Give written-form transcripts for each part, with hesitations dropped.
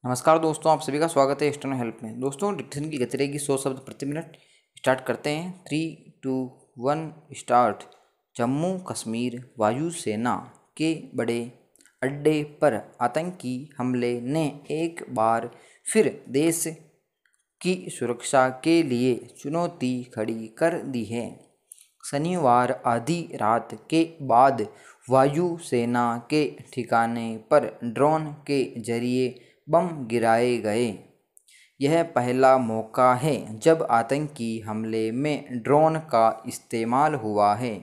नमस्कार दोस्तों, आप सभी का स्वागत है एक्सटर्नल हेल्प में। दोस्तों, डिक्टेशन की गति रहेगी 100 शब्द प्रति मिनट। स्टार्ट करते हैं। 3, 2, 1 स्टार्ट। जम्मू कश्मीर वायुसेना के बड़े अड्डे पर आतंकी हमले ने एक बार फिर देश की सुरक्षा के लिए चुनौती खड़ी कर दी है। शनिवार आधी रात के बाद वायुसेना के ठिकाने पर ड्रोन के जरिए बम गिराए गए। यह पहला मौका है जब आतंकी हमले में ड्रोन का इस्तेमाल हुआ है।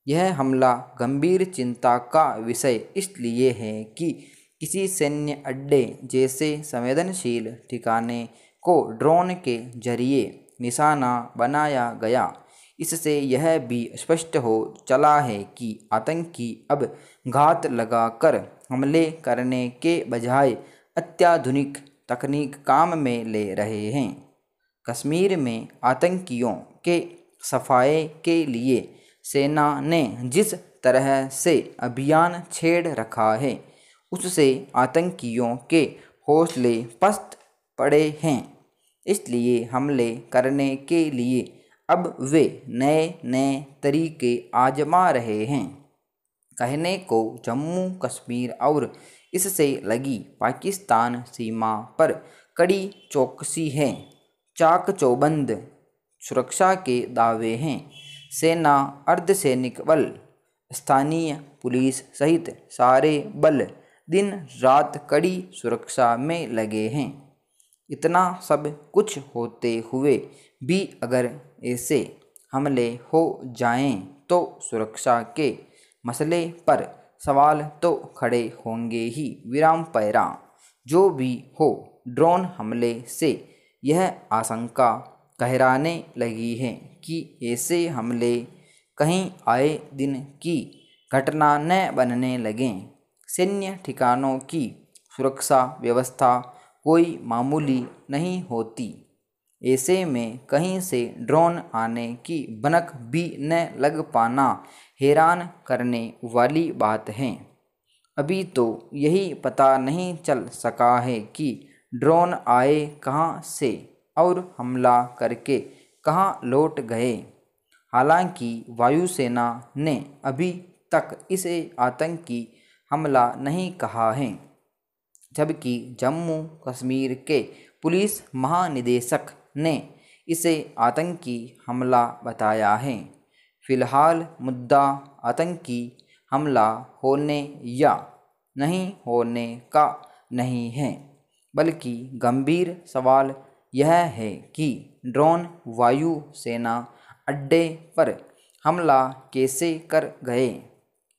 यह हमला गंभीर चिंता का विषय इसलिए है कि किसी सैन्य अड्डे जैसे संवेदनशील ठिकाने को ड्रोन के जरिए निशाना बनाया गया। इससे यह भी स्पष्ट हो चला है कि आतंकी अब घात लगाकर हमले करने के बजाय अत्याधुनिक तकनीक काम में ले रहे हैं। कश्मीर में आतंकियों के सफाये के लिए सेना ने जिस तरह से अभियान छेड़ रखा है, उससे आतंकियों के हौसले पस्त पड़े हैं। इसलिए हमले करने के लिए अब वे नए नए तरीके आजमा रहे हैं। कहने को जम्मू कश्मीर और इससे लगी पाकिस्तान सीमा पर कड़ी चौकसी है, चाक चौबंद सुरक्षा के दावे हैं। सेना, अर्धसैनिक बल, स्थानीय पुलिस सहित सारे बल दिन रात कड़ी सुरक्षा में लगे हैं। इतना सब कुछ होते हुए भी अगर ऐसे हमले हो जाएं तो सुरक्षा के मसले पर सवाल तो खड़े होंगे ही। विराम पैरा। जो भी हो, ड्रोन हमले से यह आशंका गहराने लगी है कि ऐसे हमले कहीं आए दिन की घटना न बनने लगें। सैन्य ठिकानों की सुरक्षा व्यवस्था कोई मामूली नहीं होती। ऐसे में कहीं से ड्रोन आने की भनक भी न लग पाना हैरान करने वाली बात है। अभी तो यही पता नहीं चल सका है कि ड्रोन आए कहाँ से और हमला करके कहाँ लौट गए। हालांकि वायुसेना ने अभी तक इसे आतंकी हमला नहीं कहा है, जबकि जम्मू कश्मीर के पुलिस महानिदेशक ने इसे आतंकी हमला बताया है। फिलहाल मुद्दा आतंकी हमला होने या नहीं होने का नहीं है, बल्कि गंभीर सवाल यह है कि ड्रोन वायु सेना अड्डे पर हमला कैसे कर गए।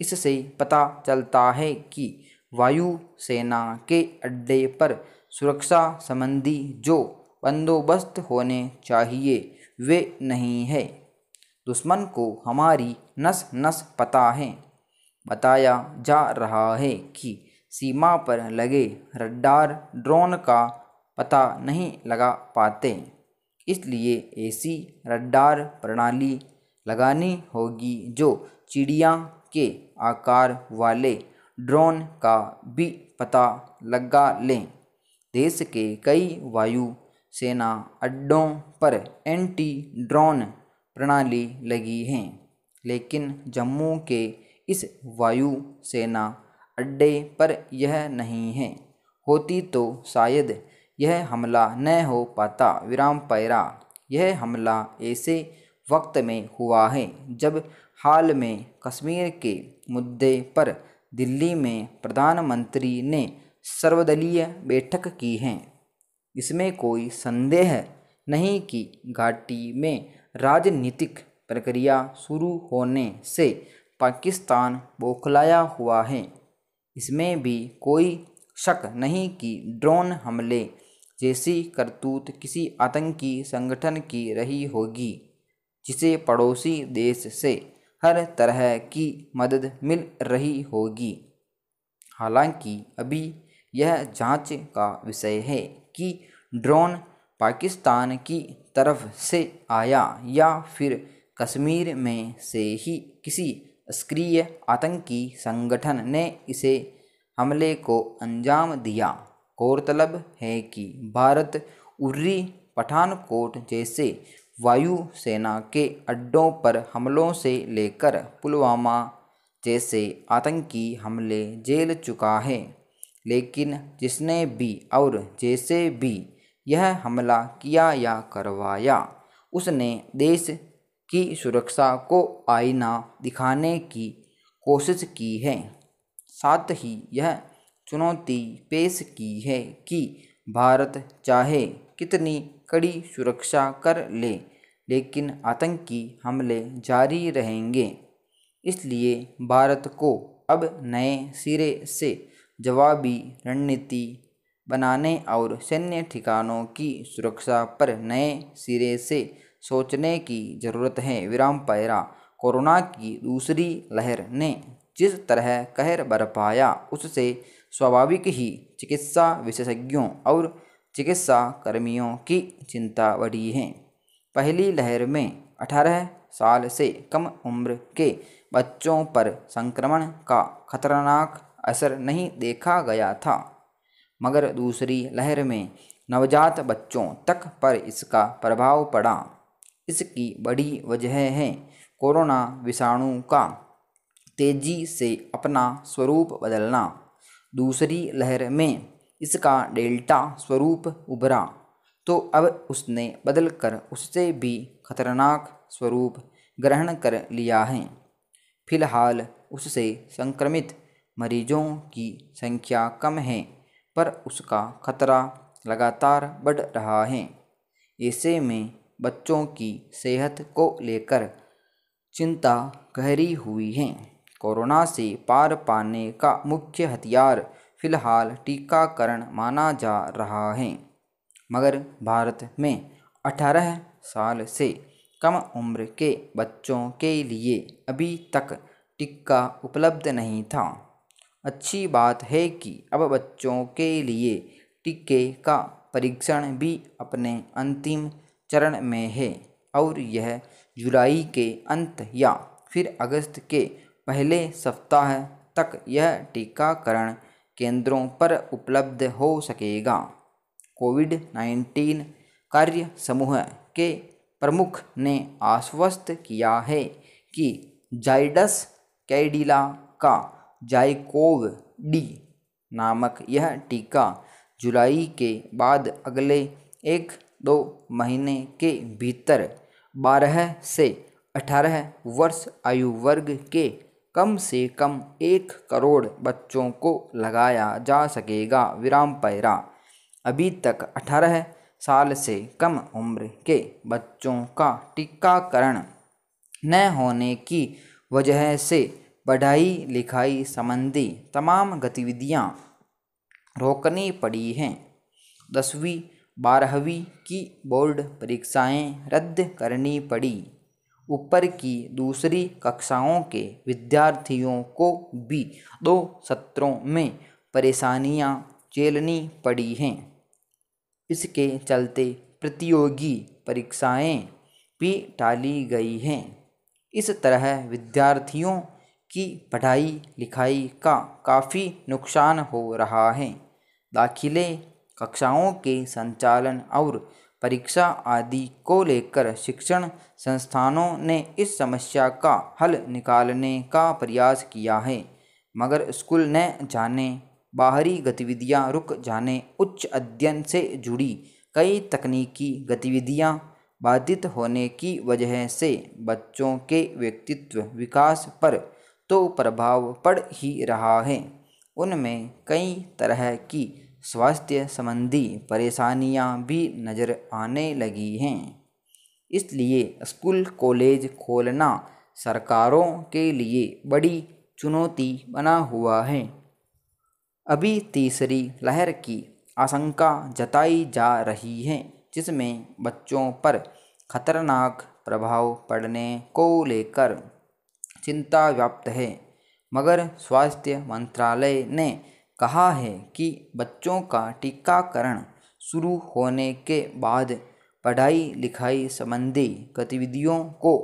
इससे पता चलता है कि वायु सेना के अड्डे पर सुरक्षा संबंधी जो बंदोबस्त होने चाहिए वे नहीं है। दुश्मन को हमारी नस नस पता है। बताया जा रहा है कि सीमा पर लगे रडार ड्रोन का पता नहीं लगा पाते। इसलिए ऐसी रडार प्रणाली लगानी होगी जो चिड़िया के आकार वाले ड्रोन का भी पता लगा लें। देश के कई वायु सेना अड्डों पर एंटी ड्रोन प्रणाली लगी हैं, लेकिन जम्मू के इस वायु सेना अड्डे पर यह नहीं है। होती तो शायद यह हमला न हो पाता। विराम पैरा। यह हमला ऐसे वक्त में हुआ है जब हाल में कश्मीर के मुद्दे पर दिल्ली में प्रधानमंत्री ने सर्वदलीय बैठक की है। इसमें कोई संदेह नहीं कि घाटी में राजनीतिक प्रक्रिया शुरू होने से पाकिस्तान बौखलाया हुआ है। इसमें भी कोई शक नहीं कि ड्रोन हमले जैसी करतूत किसी आतंकी संगठन की रही होगी, जिसे पड़ोसी देश से हर तरह की मदद मिल रही होगी। हालांकि अभी यह जांच का विषय है कि ड्रोन पाकिस्तान की तरफ से आया या फिर कश्मीर में से ही किसी सक्रिय आतंकी संगठन ने इसे हमले को अंजाम दिया। गौरतलब है कि भारत उर्री, पठानकोट जैसे वायुसेना के अड्डों पर हमलों से लेकर पुलवामा जैसे आतंकी हमले झेल चुका है, लेकिन जिसने भी और जैसे भी यह हमला किया या करवाया, उसने देश की सुरक्षा को आईना दिखाने की कोशिश की है। साथ ही यह चुनौती पेश की है कि भारत चाहे कितनी कड़ी सुरक्षा कर ले, लेकिन आतंकी हमले जारी रहेंगे। इसलिए भारत को अब नए सिरे से जवाबी रणनीति बनाने और सैन्य ठिकानों की सुरक्षा पर नए सिरे से सोचने की ज़रूरत है। विराम पैरा। कोरोना की दूसरी लहर ने जिस तरह कहर बरपाया, उससे स्वाभाविक ही चिकित्सा विशेषज्ञों और चिकित्सा कर्मियों की चिंता बढ़ी है। पहली लहर में 18 साल से कम उम्र के बच्चों पर संक्रमण का खतरनाक असर नहीं देखा गया था, मगर दूसरी लहर में नवजात बच्चों तक पर इसका प्रभाव पड़ा। इसकी बड़ी वजह है कोरोना विषाणु का तेजी से अपना स्वरूप बदलना। दूसरी लहर में इसका डेल्टा स्वरूप उभरा, तो अब उसने बदलकर उससे भी खतरनाक स्वरूप ग्रहण कर लिया है। फिलहाल उससे संक्रमित मरीजों की संख्या कम है, पर उसका खतरा लगातार बढ़ रहा है। ऐसे में बच्चों की सेहत को लेकर चिंता गहरी हुई है। कोरोना से पार पाने का मुख्य हथियार फिलहाल टीकाकरण माना जा रहा है, मगर भारत में 18 साल से कम उम्र के बच्चों के लिए अभी तक टीका उपलब्ध नहीं था। अच्छी बात है कि अब बच्चों के लिए टीके का परीक्षण भी अपने अंतिम चरण में है और यह जुलाई के अंत या फिर अगस्त के पहले सप्ताह तक यह टीकाकरण केंद्रों पर उपलब्ध हो सकेगा। कोविड-19 कार्य समूह के प्रमुख ने आश्वस्त किया है कि जाइडस कैडिला का जाइकोव-डी नामक यह टीका जुलाई के बाद अगले 1-2 महीने के भीतर 12 से 18 वर्ष आयु वर्ग के कम से कम 1 करोड़ बच्चों को लगाया जा सकेगा। विराम पैरा। अभी तक 18 साल से कम उम्र के बच्चों का टीकाकरण न होने की वजह से पढ़ाई लिखाई संबंधी तमाम गतिविधियां रोकनी पड़ी हैं। 10वीं 12वीं की बोर्ड परीक्षाएं रद्द करनी पड़ी। ऊपर की दूसरी कक्षाओं के विद्यार्थियों को भी 2 सत्रों में परेशानियां झेलनी पड़ी हैं। इसके चलते प्रतियोगी परीक्षाएं भी टाली गई हैं। इस तरह विद्यार्थियों की पढ़ाई लिखाई का काफ़ी नुकसान हो रहा है। दाखिले, कक्षाओं के संचालन और परीक्षा आदि को लेकर शिक्षण संस्थानों ने इस समस्या का हल निकालने का प्रयास किया है, मगर स्कूल न जाने, बाहरी गतिविधियां रुक जाने, उच्च अध्ययन से जुड़ी कई तकनीकी गतिविधियां बाधित होने की वजह से बच्चों के व्यक्तित्व विकास पर तो प्रभाव पड़ ही रहा है। उनमें कई तरह की स्वास्थ्य संबंधी परेशानियां भी नज़र आने लगी हैं। इसलिए स्कूल कॉलेज खोलना सरकारों के लिए बड़ी चुनौती बना हुआ है। अभी तीसरी लहर की आशंका जताई जा रही है, जिसमें बच्चों पर खतरनाक प्रभाव पड़ने को लेकर चिंता व्याप्त है, मगर स्वास्थ्य मंत्रालय ने कहा है कि बच्चों का टीकाकरण शुरू होने के बाद पढ़ाई लिखाई संबंधी गतिविधियों को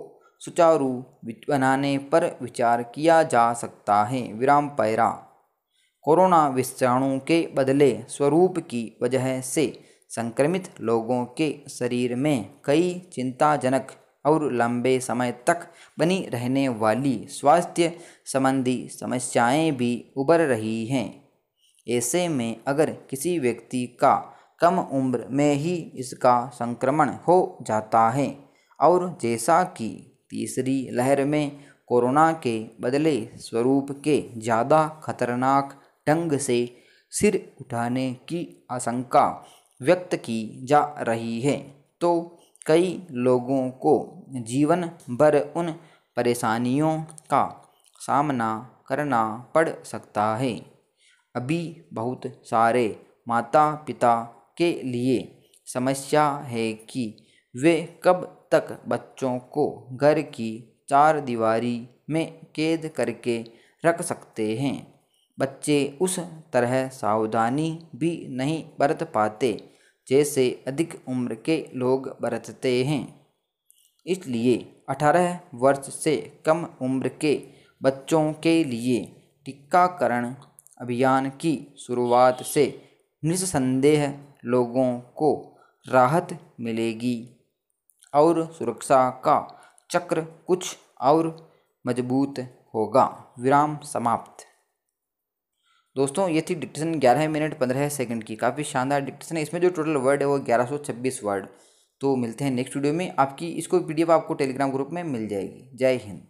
सुचारू बनाने पर विचार किया जा सकता है। विराम पैरा। कोरोना विषाणु के बदले स्वरूप की वजह से संक्रमित लोगों के शरीर में कई चिंताजनक और लंबे समय तक बनी रहने वाली स्वास्थ्य संबंधी समस्याएं भी उभर रही हैं। ऐसे में अगर किसी व्यक्ति का कम उम्र में ही इसका संक्रमण हो जाता है और जैसा कि तीसरी लहर में कोरोना के बदले स्वरूप के ज़्यादा खतरनाक ढंग से सिर उठाने की आशंका व्यक्त की जा रही है, तो कई लोगों को जीवन भर उन परेशानियों का सामना करना पड़ सकता है। अभी बहुत सारे माता पिता के लिए समस्या है कि वे कब तक बच्चों को घर की चार दीवारी में कैद करके रख सकते हैं। बच्चे उस तरह सावधानी भी नहीं बरत पाते जैसे अधिक उम्र के लोग बरतते हैं। इसलिए 18 वर्ष से कम उम्र के बच्चों के लिए टीकाकरण अभियान की शुरुआत से निस्संदेह लोगों को राहत मिलेगी और सुरक्षा का चक्र कुछ और मजबूत होगा। विराम समाप्त। दोस्तों ये थी डिक्टेशन 11 मिनट 15 सेकंड की, काफ़ी शानदार डिक्टेशन है। इसमें जो टोटल वर्ड है वो 1126 वर्ड। तो मिलते हैं नेक्स्ट वीडियो में। आपकी इसको PDF आपको टेलीग्राम ग्रुप में मिल जाएगी। जय हिंद।